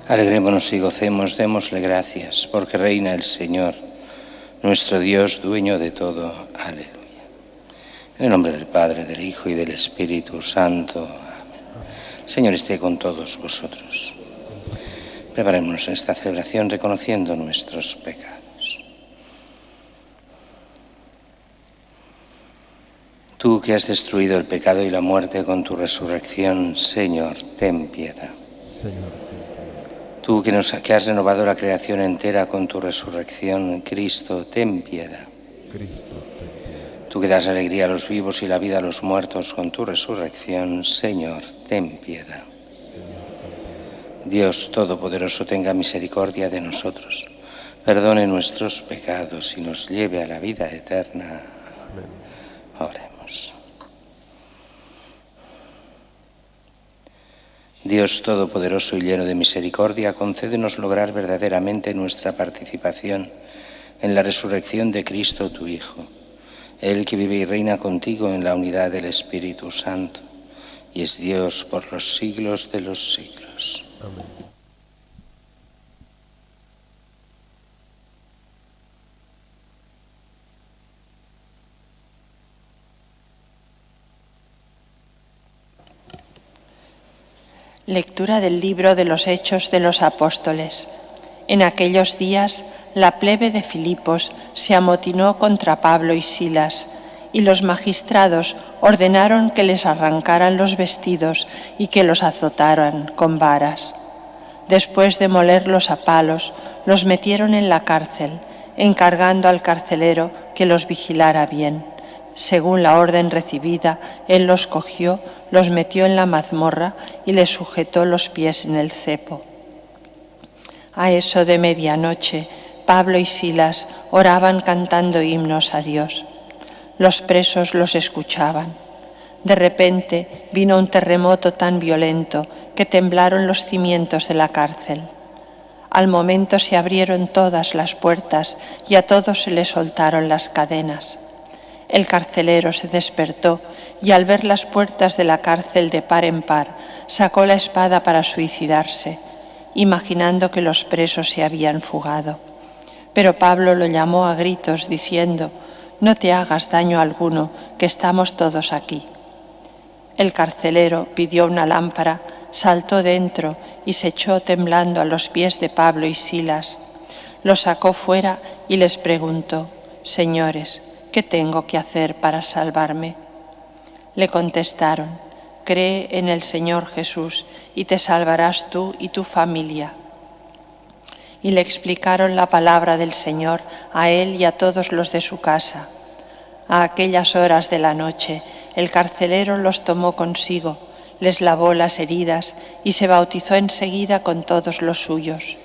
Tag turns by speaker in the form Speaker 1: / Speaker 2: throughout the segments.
Speaker 1: Alegrémonos y gocemos, démosle gracias, porque reina el Señor, nuestro Dios, dueño de todo. Aleluya. En el nombre del Padre, del Hijo y del Espíritu Santo. Amén. El Señor esté con todos vosotros. Preparémonos en esta celebración reconociendo nuestros pecados. Tú que has destruido el pecado y la muerte con tu resurrección, Señor, ten piedad.
Speaker 2: Señor,
Speaker 1: Tú que has renovado la creación entera con tu resurrección, Cristo, ten piedad.
Speaker 2: Cristo, ten piedad.
Speaker 1: Tú que das alegría a los vivos y la vida a los muertos con tu resurrección, Señor, ten piedad. Dios Todopoderoso, tenga misericordia de nosotros, perdone nuestros pecados y nos lleve a la vida eterna.
Speaker 2: Amén.
Speaker 1: Oremos. Dios Todopoderoso y lleno de misericordia, concédenos lograr verdaderamente nuestra participación en la resurrección de Cristo, tu Hijo, Él que vive y reina contigo en la unidad del Espíritu Santo, y es Dios por los siglos de los siglos.
Speaker 2: Amén.
Speaker 3: Lectura del libro de los Hechos de los Apóstoles. En aquellos días, la plebe de Filipos se amotinó contra Pablo y Silas, y los magistrados ordenaron que les arrancaran los vestidos y que los azotaran con varas. Después de molerlos a palos, los metieron en la cárcel, encargando al carcelero que los vigilara bien. Según la orden recibida, él los cogió, los metió en la mazmorra y les sujetó los pies en el cepo. A eso de medianoche, Pablo y Silas oraban cantando himnos a Dios. Los presos los escuchaban. De repente vino un terremoto tan violento que temblaron los cimientos de la cárcel. Al momento se abrieron todas las puertas y a todos se les soltaron las cadenas. El carcelero se despertó y al ver las puertas de la cárcel de par en par, sacó la espada para suicidarse, imaginando que los presos se habían fugado. Pero Pablo lo llamó a gritos diciendo: «No te hagas daño alguno, que estamos todos aquí». El carcelero pidió una lámpara, saltó dentro y se echó temblando a los pies de Pablo y Silas. Los sacó fuera y les preguntó: «Señores, ¿qué tengo que hacer para salvarme?». Le contestaron: «Cree en el Señor Jesús y te salvarás tú y tu familia». Y le explicaron la palabra del Señor a él y a todos los de su casa. A aquellas horas de la noche, el carcelero los tomó consigo, les lavó las heridas y se bautizó enseguida con todos los suyos.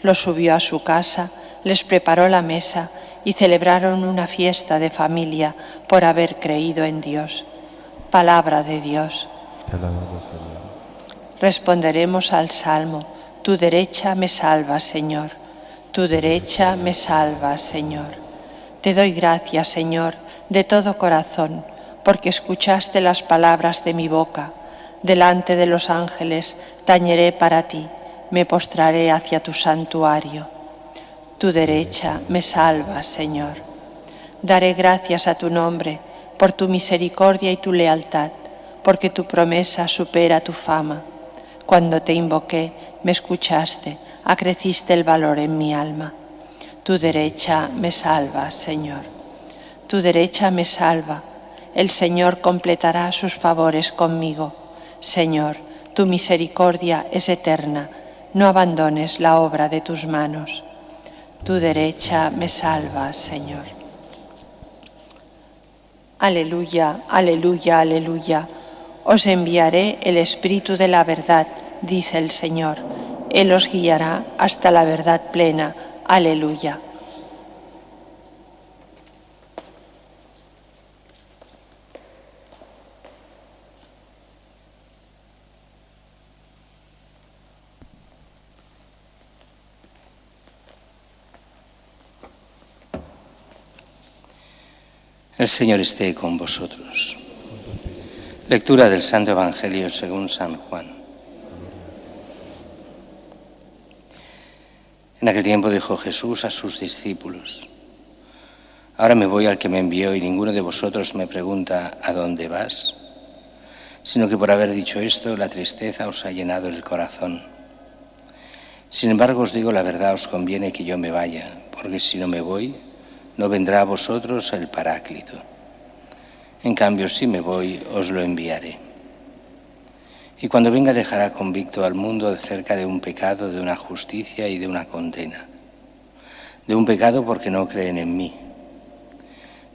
Speaker 3: Los subió a su casa, les preparó la mesa y celebraron una fiesta de familia por haber creído en Dios. Palabra de Dios.
Speaker 2: Alabado, Señor.
Speaker 3: Responderemos al Salmo: «Tu derecha me salva, Señor. Tu derecha me salva, Señor». Te doy gracias, Señor, de todo corazón, porque escuchaste las palabras de mi boca. Delante de los ángeles tañeré para ti, me postraré hacia tu santuario. Tu derecha me salva, Señor. Daré gracias a tu nombre por tu misericordia y tu lealtad, porque tu promesa supera tu fama. Cuando te invoqué, me escuchaste, acreciste el valor en mi alma. Tu derecha me salva, Señor. Tu derecha me salva. El Señor completará sus favores conmigo. Señor, tu misericordia es eterna. No abandones la obra de tus manos. Tu derecha me salva, Señor. Aleluya, aleluya, aleluya. Os enviaré el Espíritu de la verdad, dice el Señor. Él os guiará hasta la verdad plena. Aleluya.
Speaker 1: El Señor esté con vosotros. Lectura del Santo Evangelio según San Juan. En aquel tiempo dijo Jesús a sus discípulos: ahora me voy al que me envió y ninguno de vosotros me pregunta ¿a dónde vas? Sino que por haber dicho esto, la tristeza os ha llenado el corazón. Sin embargo, os digo la verdad, os conviene que yo me vaya, porque si no me voy, no vendrá a vosotros el Paráclito. En cambio, si me voy, os lo enviaré. Y cuando venga dejará convicto al mundo acerca de un pecado, de una justicia y de una condena. De un pecado porque no creen en mí.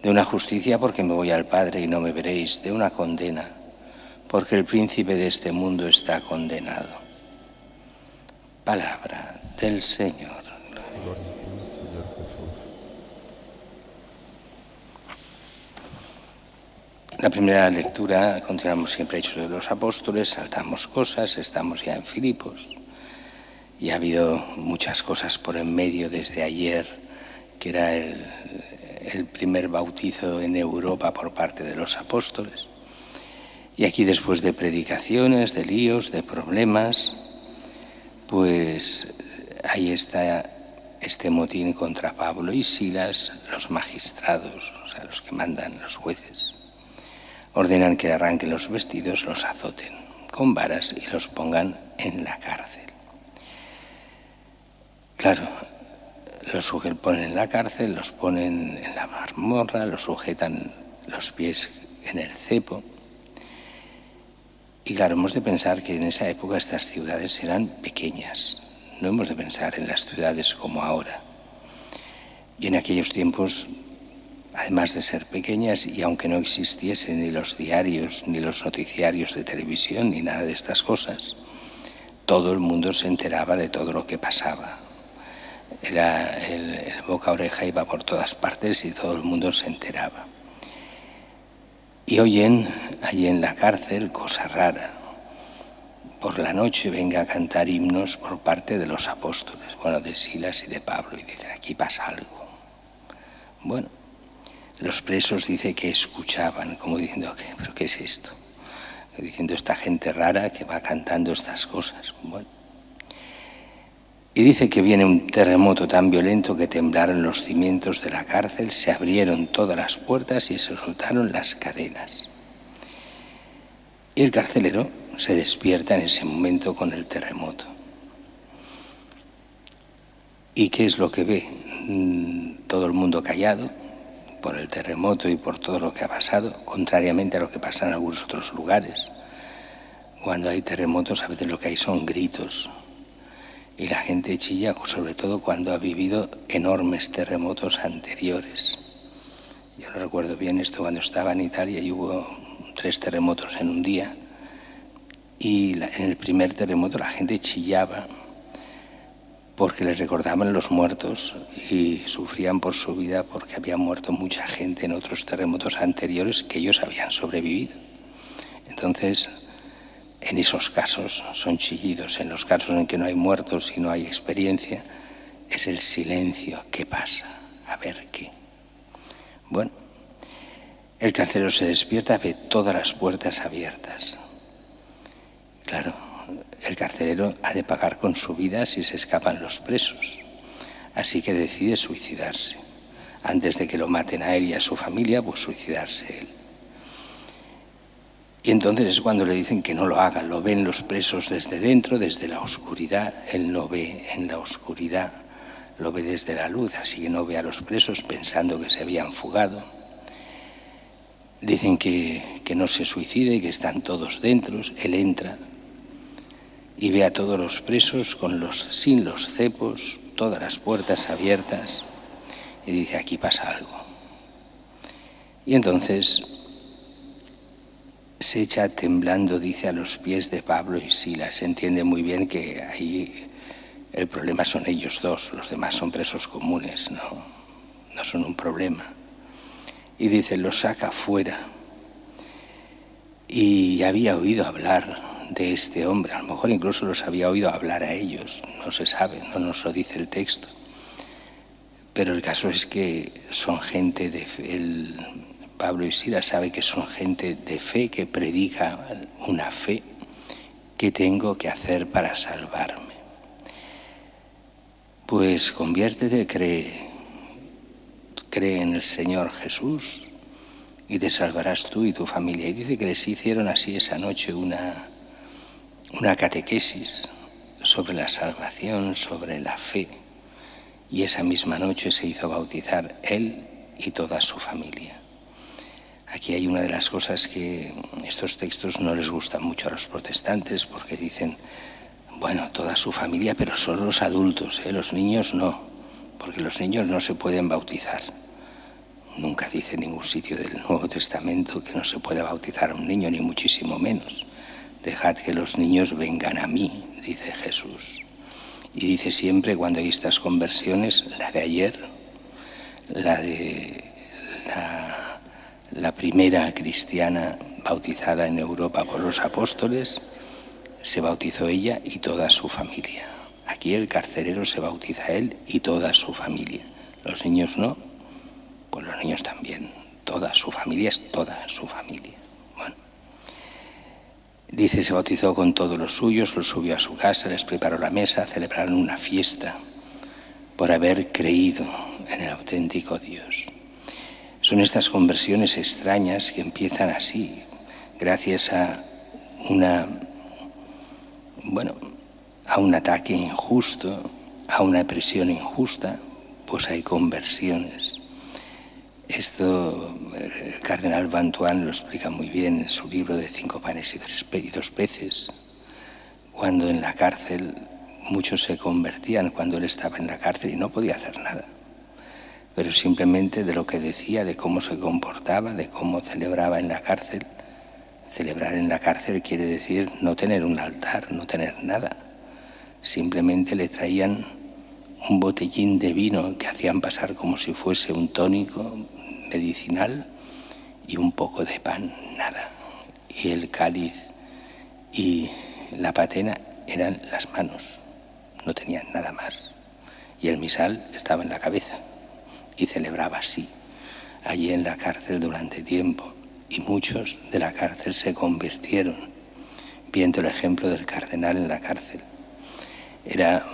Speaker 1: De una justicia porque me voy al Padre y no me veréis. De una condena porque el príncipe de este mundo está condenado. Palabra del Señor.
Speaker 2: Gloria a ti, Señor Jesús.
Speaker 1: La primera lectura, continuamos siempre Hechos de los Apóstoles, saltamos cosas, estamos ya en Filipos. Y ha habido muchas cosas por en medio desde ayer, que era el primer bautizo en Europa por parte de los apóstoles. Y aquí, después de predicaciones, de líos, de problemas, pues ahí está este motín contra Pablo y Silas. Los magistrados, o sea, los que mandan, los jueces, ordenan que arranquen los vestidos, los azoten con varas y los pongan en la cárcel. Claro, los ponen en la cárcel, los ponen en la mazmorra, los sujetan los pies en el cepo. Y claro, hemos de pensar que en esa época estas ciudades eran pequeñas. No hemos de pensar en las ciudades como ahora. Y en aquellos tiempos, además de ser pequeñas, y aunque no existiesen ni los diarios, ni los noticiarios de televisión, ni nada de estas cosas, todo el mundo se enteraba de todo lo que pasaba. Era el boca a oreja, iba por todas partes y todo el mundo se enteraba. Y oyen allí en la cárcel cosa rara. Por la noche venga a cantar himnos por parte de los apóstoles, bueno, de Silas y de Pablo, y dicen, aquí pasa algo. Bueno, los presos dice que escuchaban, como diciendo, ¿pero qué es esto? Diciendo, esta gente rara que va cantando estas cosas. Bueno. Y dice que viene un terremoto tan violento que temblaron los cimientos de la cárcel, se abrieron todas las puertas y se soltaron las cadenas. Y el carcelero se despierta en ese momento con el terremoto. ¿Y qué es lo que ve? Todo el mundo callado por el terremoto y por todo lo que ha pasado, contrariamente a lo que pasa en algunos otros lugares. Cuando hay terremotos, a veces lo que hay son gritos. Y la gente chilla, sobre todo cuando ha vivido enormes terremotos anteriores. Yo no recuerdo bien esto cuando estaba en Italia y hubo 3 terremotos en un día. Y en el primer terremoto la gente chillaba porque les recordaban los muertos y sufrían por su vida porque había muerto mucha gente en otros terremotos anteriores que ellos habían sobrevivido. Entonces, en esos casos son chillidos. En los casos en que no hay muertos y no hay experiencia, es el silencio. ¿Qué pasa? A ver qué. Bueno, el carcelero se despierta, ve todas las puertas abiertas. Claro, el carcelero ha de pagar con su vida si se escapan los presos. Así que decide suicidarse. Antes de que lo maten a él y a su familia, pues suicidarse él. Y entonces es cuando le dicen que no lo haga. Lo ven los presos desde dentro, desde la oscuridad. Él no ve en la oscuridad, lo ve desde la luz, así que no ve a los presos pensando que se habían fugado. Dicen que no se suicide, que están todos dentro. Él entra y ve a todos los presos sin los cepos, todas las puertas abiertas, y dice, aquí pasa algo. Y entonces se echa temblando, dice, a los pies de Pablo y Silas. Se entiende muy bien que ahí el problema son ellos dos, los demás son presos comunes, no son un problema. Y dice, los saca fuera. Y había oído hablar de este hombre, a lo mejor incluso los había oído hablar a ellos, no se sabe, no nos lo dice el texto. Pero el caso es que son gente de fe. Pablo y Silas sabe que son gente de fe, que predica una fe. ¿Qué tengo que hacer para salvarme? pues conviértete, cree en el Señor Jesús y te salvarás tú y tu familia. Y dice que les hicieron así esa noche una catequesis sobre la salvación, sobre la fe. Y esa misma noche se hizo bautizar él y toda su familia. Aquí hay una de las cosas que estos textos no les gustan mucho a los protestantes, porque dicen, bueno, toda su familia, pero solo los adultos, los niños no, porque los niños no se pueden bautizar. Nunca dice en ningún sitio del Nuevo Testamento que no se pueda bautizar a un niño, ni muchísimo menos. Dejad que los niños vengan a mí, dice Jesús. Y dice siempre, cuando hay estas conversiones, la de ayer, la primera cristiana bautizada en Europa por los apóstoles, se bautizó ella y toda su familia. Aquí el carcelero se bautiza él y toda su familia. Los niños no, pues los niños también. Toda su familia es toda su familia. Bueno, dice, se bautizó con todos los suyos, los subió a su casa, les preparó la mesa, celebraron una fiesta por haber creído en el auténtico Dios. Son estas conversiones extrañas que empiezan así, gracias a un ataque injusto, a una presión injusta, pues hay conversiones. Esto el cardenal Bantuan lo explica muy bien en su libro de 5 panes y 2 peces, cuando en la cárcel muchos se convertían cuando él estaba en la cárcel y no podía hacer nada, pero simplemente de lo que decía, de cómo se comportaba, de cómo celebraba en la cárcel. Celebrar en la cárcel quiere decir no tener un altar, no tener nada. Simplemente le traían un botellín de vino que hacían pasar como si fuese un tónico medicinal y un poco de pan, nada. Y el cáliz y la patena eran las manos, no tenían nada más. Y el misal estaba en la cabeza y celebraba así, allí en la cárcel durante tiempo. Y muchos de la cárcel se convirtieron, viendo el ejemplo del cardenal en la cárcel. Era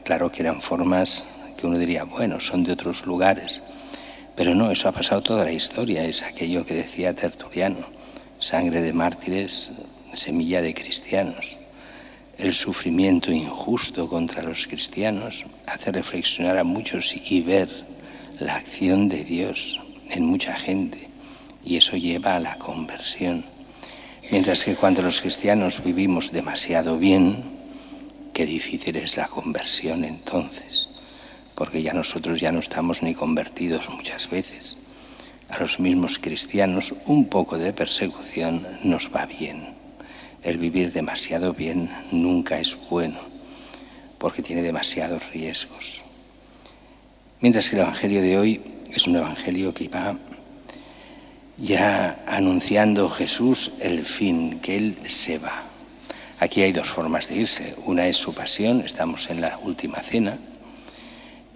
Speaker 1: claro que eran formas que uno diría, bueno, son de otros lugares, pero no, eso ha pasado toda la historia. Es aquello que decía Tertuliano, sangre de mártires, semilla de cristianos. El sufrimiento injusto contra los cristianos hace reflexionar a muchos y ver la acción de Dios en mucha gente, y eso lleva a la conversión. Mientras que cuando los cristianos vivimos demasiado bien, qué difícil es la conversión entonces, porque ya nosotros ya no estamos ni convertidos muchas veces. A los mismos cristianos un poco de persecución nos va bien. El vivir demasiado bien nunca es bueno, porque tiene demasiados riesgos. Mientras que el Evangelio de hoy es un Evangelio que va ya anunciando Jesús el fin, que Él se va. Aquí hay 2 formas de irse. Una es su pasión, estamos en la última cena,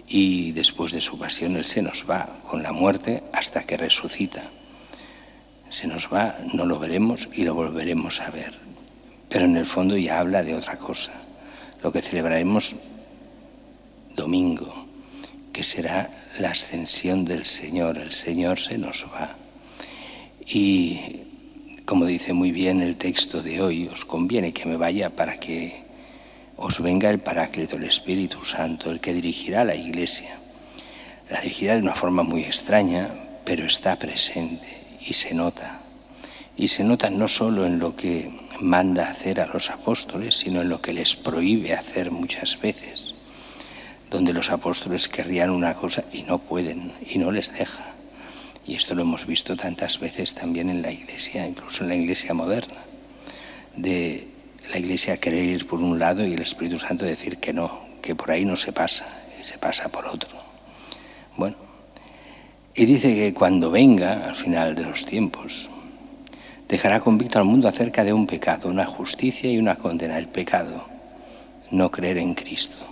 Speaker 1: y después de su pasión Él se nos va con la muerte hasta que resucita. Se nos va, no lo veremos y lo volveremos a ver. Pero en el fondo ya habla de otra cosa, lo que celebraremos domingo, que será la ascensión del Señor. El Señor se nos va. Y como dice muy bien el texto de hoy, os conviene que me vaya para que os venga el Paráclito, el Espíritu Santo, el que dirigirá la Iglesia. La dirigirá de una forma muy extraña, pero está presente y se nota. Y se nota no solo en lo que manda hacer a los apóstoles, sino en lo que les prohíbe hacer muchas veces, donde los apóstoles querrían una cosa y no pueden, y no les deja. Y esto lo hemos visto tantas veces también en la Iglesia, incluso en la Iglesia moderna, de la Iglesia querer ir por un lado y el Espíritu Santo decir que no, que por ahí no se pasa, y se pasa por otro. Bueno, y dice que cuando venga, al final de los tiempos, dejará convicto al mundo acerca de un pecado, una justicia y una condena. El pecado, no creer en Cristo.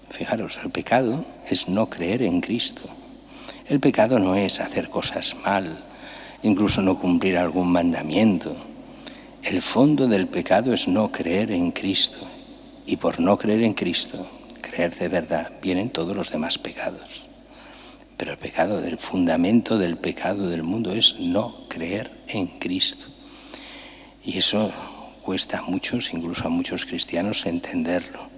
Speaker 1: Fijaros, el pecado es no creer en Cristo. El pecado no es hacer cosas mal, incluso no cumplir algún mandamiento. El fondo del pecado es no creer en Cristo. Y por no creer en Cristo, creer de verdad, vienen todos los demás pecados. Pero el pecado, del fundamento del pecado del mundo es no creer en Cristo. Y eso cuesta a muchos, incluso a muchos cristianos, entenderlo.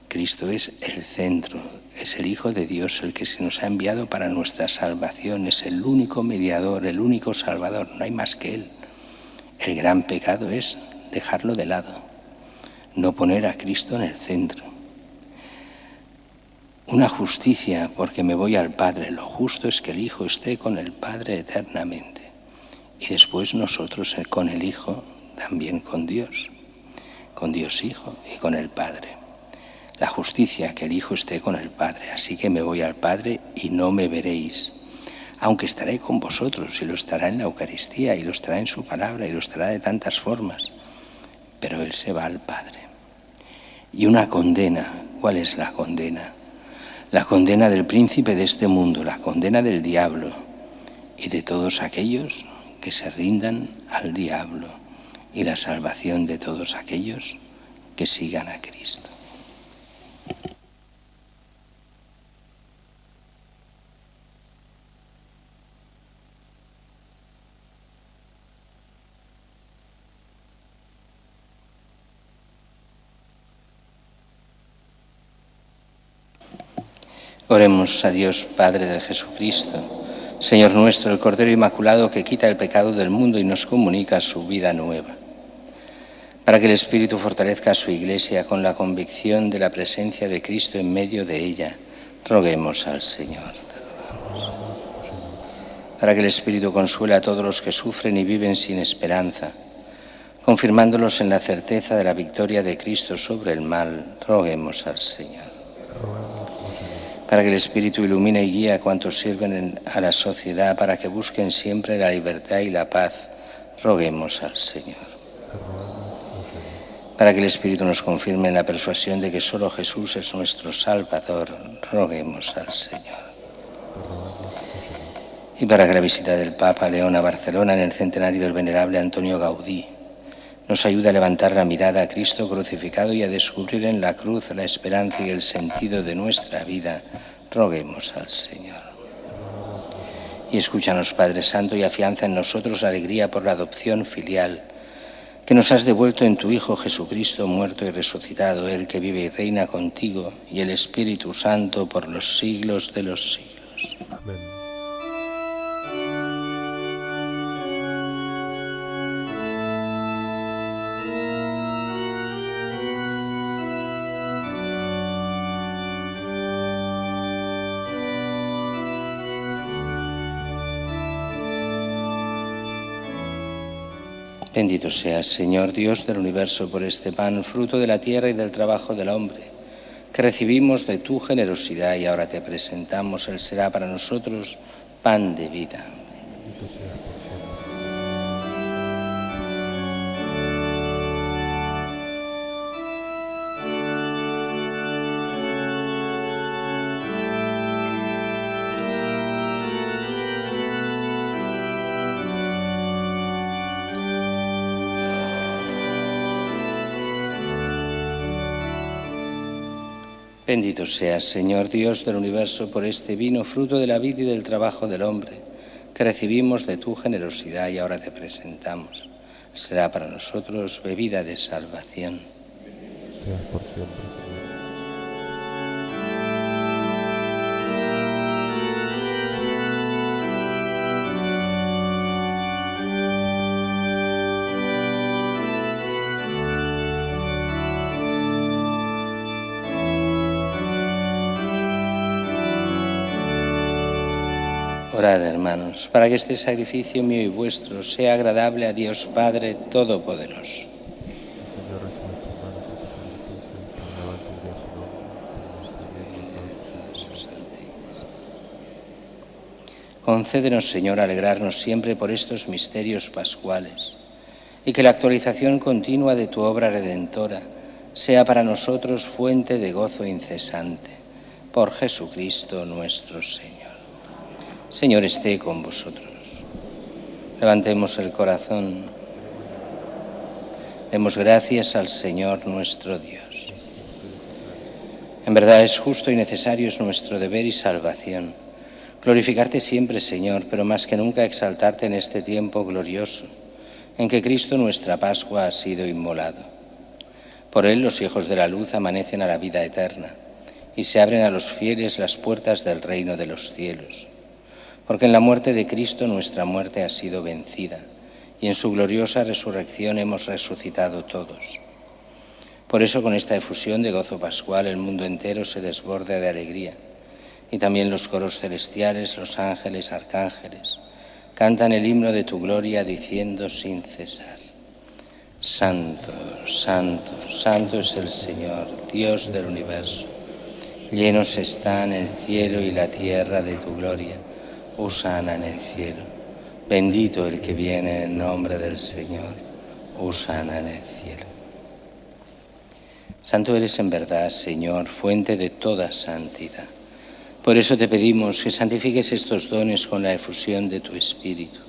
Speaker 1: Cristo es el centro, es el Hijo de Dios, el que se nos ha enviado para nuestra salvación, es el único mediador, el único salvador, no hay más que Él. El gran pecado es dejarlo de lado, no poner a Cristo en el centro. Una justicia porque me voy al Padre, lo justo es que el Hijo esté con el Padre eternamente y después nosotros con el Hijo también con Dios Hijo y con el Padre. La justicia, que el Hijo esté con el Padre, así que me voy al Padre y no me veréis, aunque estaré con vosotros y lo estará en la Eucaristía y lo estará en su palabra y lo estará de tantas formas, pero Él se va al Padre. Y una condena, ¿cuál es la condena? La condena del príncipe de este mundo, la condena del diablo y de todos aquellos que se rindan al diablo y la salvación de todos aquellos que sigan a Cristo. Oremos a Dios, Padre de Jesucristo, Señor nuestro, el Cordero Inmaculado que quita el pecado del mundo y nos comunica su vida nueva. Para que el Espíritu fortalezca a su Iglesia con la convicción de la presencia de Cristo en medio de ella, roguemos al Señor. Para que el Espíritu consuele a todos los que sufren y viven sin esperanza, confirmándolos en la certeza de la victoria de Cristo sobre el mal, roguemos al Señor. Para que el Espíritu ilumine y guíe a cuantos sirven a la sociedad, para que busquen siempre la libertad y la paz, roguemos al Señor. Para que el Espíritu nos confirme en la persuasión de que solo Jesús es nuestro Salvador, roguemos al Señor. Y para que la visita del Papa León a Barcelona en el centenario del venerable Antonio Gaudí nos ayude a levantar la mirada a Cristo crucificado y a descubrir en la cruz la esperanza y el sentido de nuestra vida, roguemos al Señor. Y escúchanos, Padre Santo, y afianza en nosotros la alegría por la adopción filial que nos has devuelto en tu Hijo Jesucristo, muerto y resucitado, Él que vive y reina contigo y el Espíritu Santo por los siglos de los siglos.
Speaker 2: Amén.
Speaker 1: Bendito seas, Señor Dios del universo, por este pan, fruto de la tierra y del trabajo del hombre, que recibimos de tu generosidad y ahora te presentamos. Él será para nosotros pan de vida. Bendito seas, Señor Dios del universo, por este vino, fruto de la vid y del trabajo del hombre, que recibimos de tu generosidad y ahora te presentamos. Será para nosotros bebida de salvación.
Speaker 2: Sea por siempre.
Speaker 1: Orad, hermanos, para que este sacrificio mío y vuestro sea agradable a Dios Padre Todopoderoso.
Speaker 2: Señor, recibe tus manos este sacrificio para alabanza y gloria de su nombre, por nuestro bien y por
Speaker 1: Concédenos, Señor, alegrarnos siempre por estos misterios pascuales y que la actualización continua de tu obra redentora sea para nosotros fuente de gozo incesante. Por Jesucristo nuestro Señor. Señor, esté con vosotros. Levantemos el corazón. Demos gracias al Señor nuestro Dios. En verdad es justo y necesario, es nuestro deber y salvación. Glorificarte siempre, Señor, pero más que nunca exaltarte en este tiempo glorioso, en que Cristo nuestra Pascua ha sido inmolado. Por él los hijos de la luz amanecen a la vida eterna y se abren a los fieles las puertas del reino de los cielos. Porque en la muerte de Cristo nuestra muerte ha sido vencida y en su gloriosa resurrección hemos resucitado todos. Por eso con esta efusión de gozo pascual el mundo entero se desborda de alegría y también los coros celestiales, los ángeles, arcángeles, cantan el himno de tu gloria diciendo sin cesar: Santo, santo, santo es el Señor, Dios del universo. Llenos están el cielo y la tierra de tu gloria. Hosana en el cielo. Bendito el que viene en nombre del Señor. Hosana en el cielo. Santo eres en verdad, Señor, fuente de toda santidad. Por eso te pedimos que santifiques estos dones con la efusión de tu Espíritu,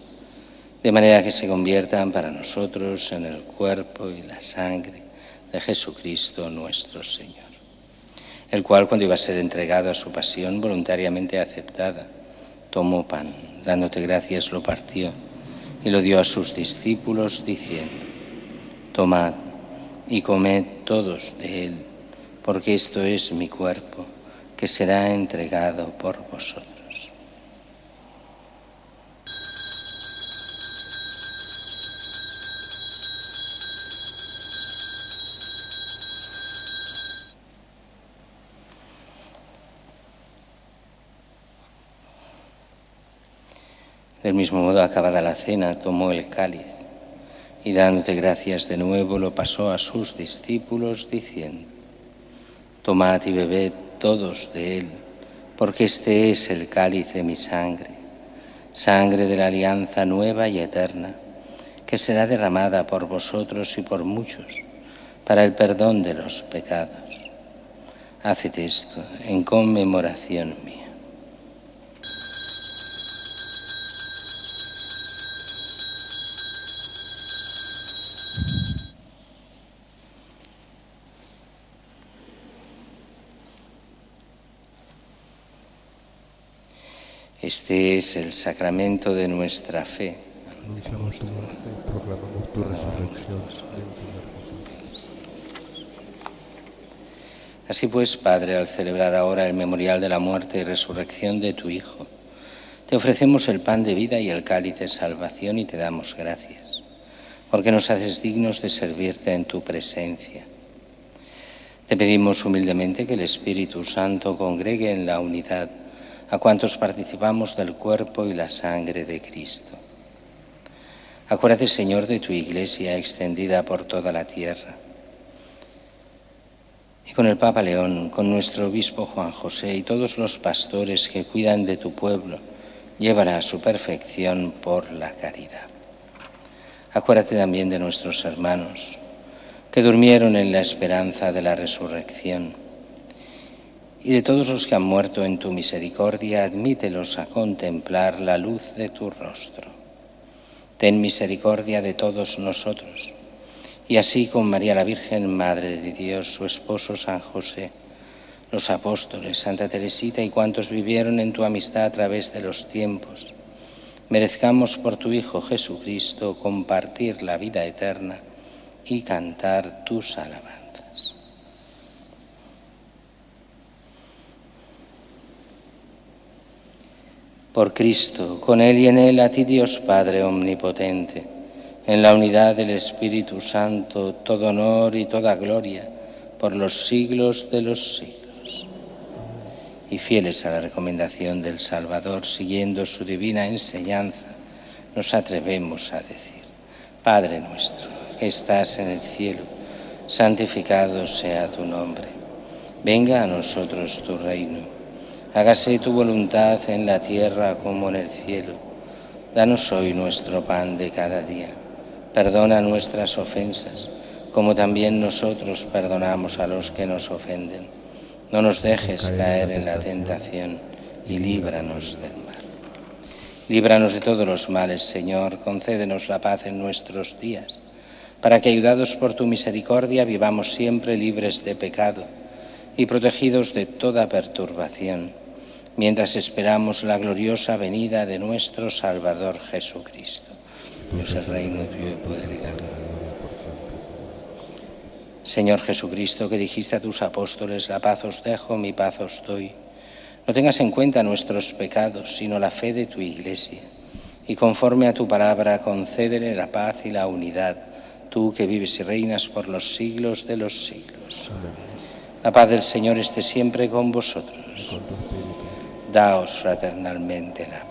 Speaker 1: de manera que se conviertan para nosotros en el cuerpo y la sangre de Jesucristo nuestro Señor, el cual, cuando iba a ser entregado a su pasión voluntariamente aceptada, tomó pan, dándote gracias, lo partió y lo dio a sus discípulos, diciendo: Tomad y comed todos de él, porque esto es mi cuerpo, que será entregado por vosotros. Del mismo modo, acabada la cena, tomó el cáliz y, dándote gracias de nuevo, lo pasó a sus discípulos, diciendo: Tomad y bebed todos de él, porque este es el cáliz de mi sangre, sangre de la alianza nueva y eterna, que será derramada por vosotros y por muchos para el perdón de los pecados. Haced esto en conmemoración mía. Este es el sacramento de nuestra fe.
Speaker 2: Anunciamos tu muerte y proclamamos tu resurrección. Ven, Señor Jesús.
Speaker 1: Así pues, Padre, al celebrar ahora el memorial de la muerte y resurrección de tu Hijo, te ofrecemos el pan de vida y el cáliz de salvación y te damos gracias, porque nos haces dignos de servirte en tu presencia. Te pedimos humildemente que el Espíritu Santo congregue en la unidad a cuantos participamos del cuerpo y la sangre de Cristo. Acuérdate, Señor, de tu Iglesia extendida por toda la tierra. Y con el Papa León, con nuestro obispo Juan José y todos los pastores que cuidan de tu pueblo, llévala a su perfección por la caridad. Acuérdate también de nuestros hermanos que durmieron en la esperanza de la resurrección, y de todos los que han muerto en tu misericordia, admítelos a contemplar la luz de tu rostro. Ten misericordia de todos nosotros, y así con María la Virgen, Madre de Dios, su esposo San José, los apóstoles, Santa Teresita y cuantos vivieron en tu amistad a través de los tiempos, merezcamos por tu Hijo Jesucristo compartir la vida eterna y cantar tus alabanzas. Por Cristo, con Él y en Él, a ti Dios Padre Omnipotente, en la unidad del Espíritu Santo, todo honor y toda gloria por los siglos de los siglos. Y fieles a la recomendación del Salvador, siguiendo su divina enseñanza, nos atrevemos a decir: Padre nuestro, que estás en el cielo, santificado sea tu nombre. Venga a nosotros tu reino. Hágase tu voluntad en la tierra como en el cielo. Danos hoy nuestro pan de cada día. Perdona nuestras ofensas, como también nosotros perdonamos a los que nos ofenden. No nos dejes caer en la tentación y líbranos del mal. Líbranos de todos los males, Señor. Concédenos la paz en nuestros días, para que, ayudados por tu misericordia, vivamos siempre libres de pecado y protegidos de toda perturbación, mientras esperamos la gloriosa venida de nuestro Salvador Jesucristo. Tuyo es el reino, tuyo el poder y la gloria. Señor Jesucristo, que dijiste a tus apóstoles, la paz os dejo, mi paz os doy. No tengas en cuenta nuestros pecados, sino la fe de tu Iglesia. Y conforme a tu palabra, concédele la paz y la unidad, tú que vives y reinas por los siglos de los siglos. La paz del Señor esté siempre con vosotros. Daos fraternalmente la paz.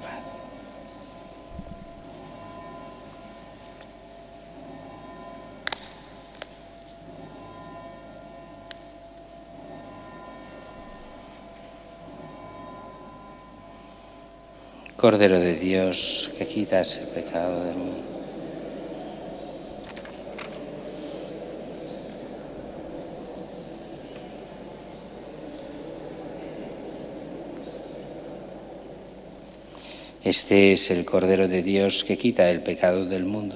Speaker 1: Cordero de Dios, que quitas el pecado del mundo. Este es el Cordero de Dios que quita el pecado del mundo.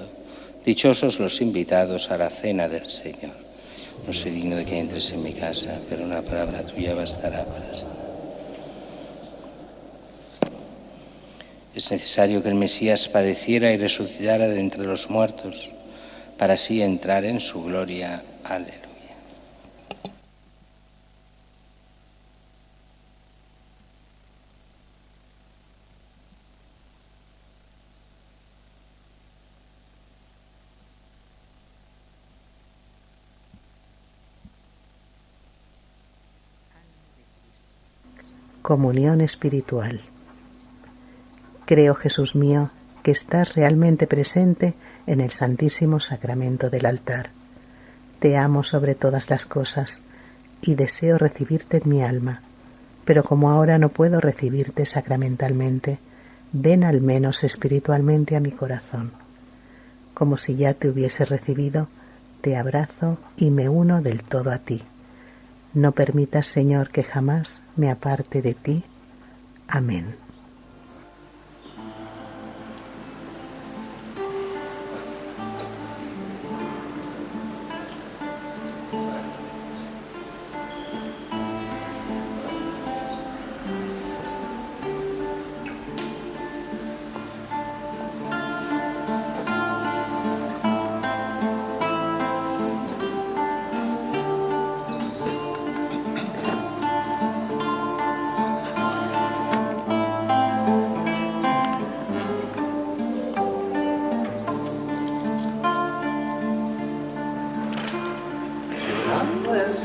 Speaker 1: Dichosos los invitados a la cena del Señor. No soy digno de que entres en mi casa, pero una palabra tuya bastará para sanar. Es necesario que el Mesías padeciera y resucitara de entre los muertos, para así entrar en su gloria. Aleluya.
Speaker 4: Comunión espiritual. Creo, Jesús mío, que estás realmente presente en el Santísimo Sacramento del altar. Te amo sobre todas las cosas y deseo recibirte en mi alma, pero como ahora no puedo recibirte sacramentalmente, ven al menos espiritualmente a mi corazón. Como si ya te hubiese recibido, te abrazo y me uno del todo a ti. No permitas, Señor, que jamás me aparte de ti. Amén.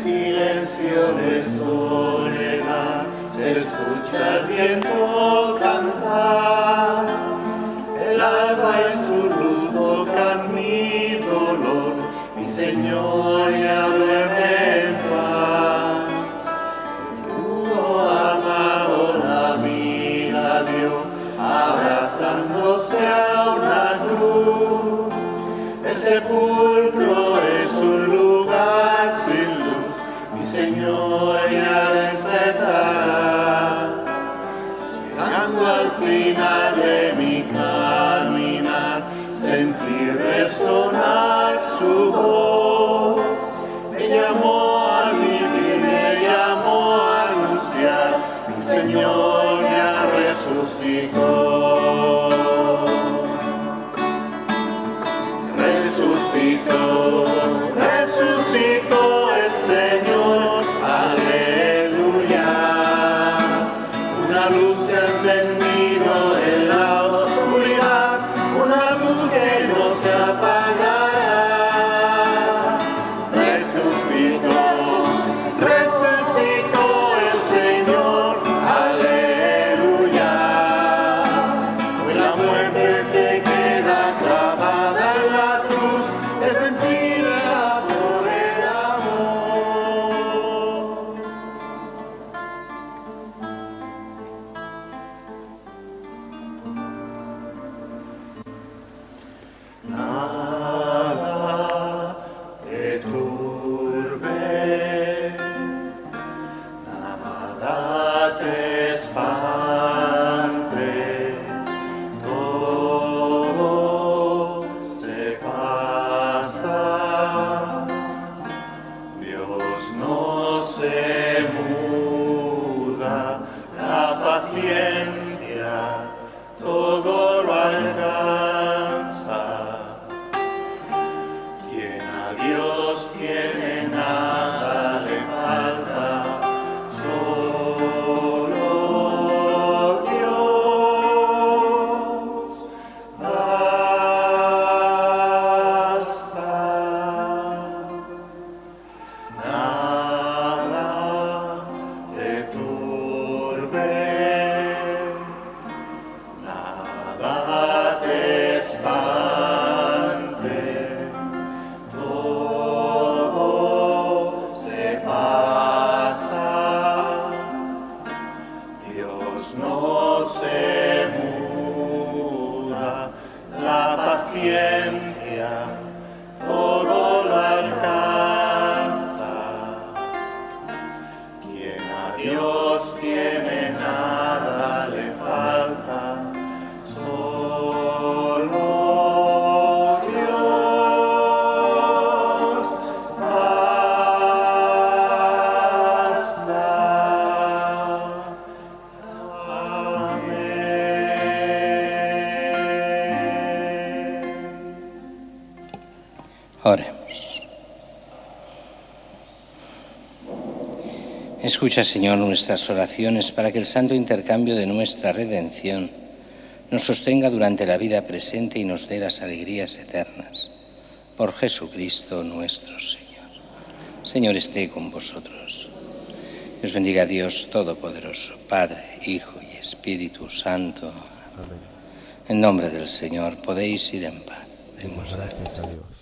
Speaker 5: Silencio de soledad, se escucha el viento cantar. El alba es su luz, toca mi dolor, mi Señor ya duerme en paz. Tuvo amado la vida dio, abrazándose a una cruz. El sepulcro es un lugar sin luz, mi Señor ya despertará. Llegando al final de mi caminar, sentí resonar su voz. Me llamó a vivir, me llamó a anunciar, mi Señor ya resucitó. Resucitó, resucitó el Señor, aleluya. Una luz se ha encendido en la oscuridad, una luz que no se apagará. Resucitó, resucitó el Señor, aleluya. Hoy la muerte se queda clavada en la cruz, es vencida por el amor. Nada te turbe, nada te espante, todo se pasa, Dios no se tiene, nada le falta, solo Dios basta. Nada te turbe, nada te espante, todo se pasa, Dios no se muda, la paciencia todo lo alcanza. Quien a Dios tiene, nada le falta, solo Dios basta. Amén.
Speaker 1: Oremos. Escucha, Señor, nuestras oraciones para que el santo intercambio de nuestra redención nos sostenga durante la vida presente y nos dé las alegrías eternas. Por Jesucristo nuestro Señor. Señor, esté con vosotros. Os bendiga Dios Todopoderoso, Padre, Hijo y Espíritu Santo.
Speaker 2: Amén.
Speaker 1: En nombre del Señor podéis ir en paz. Demos
Speaker 2: Gracias a Dios.